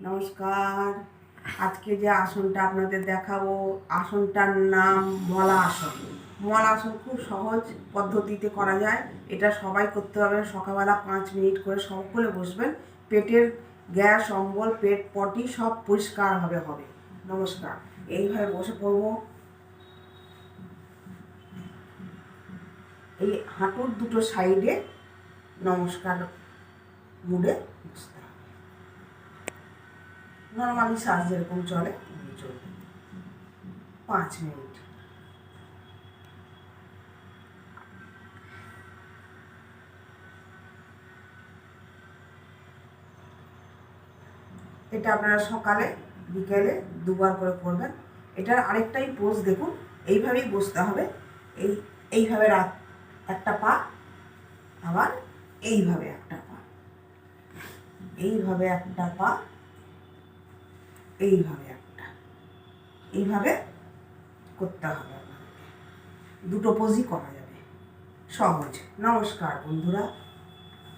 নমস্কার। আজকে যে আসনটা আপনাদের দেখাবো, আসনটার নাম মলা আসন। মলা আসন খুব সহজ পদ্ধতিতে করা যায়। এটা সবাই করতে হবে। সকালবেলা 5 মিনিট করে সকলে বসবেন। পেটের গ্যাস, অম্বল, পেট, পটি সব পরিষ্কার হবে। নমস্কার। এইভাবে বসে পড়বো। এই হাঁটুর দুটো সাইডে নমস্কার মুড়ে বসতে হবে। নর্মালি শ্বাস যেরকম চলে চলবে। 5 মিনিট। এটা আপনারা সকালে বিকেলে দুবার করে করবেন। এটার আরেকটাই পোজ দেখুন, এইভাবেই বসতে হবে। এইভাবে একটা পা, আবার এইভাবে একটা পা, এইভাবে একটা পা, এইভাবে একটা, এইভাবে করতে হবে আপনাদেরকে। দুটো পোজই করা যাবে, সহজ। নমস্কার বন্ধুরা।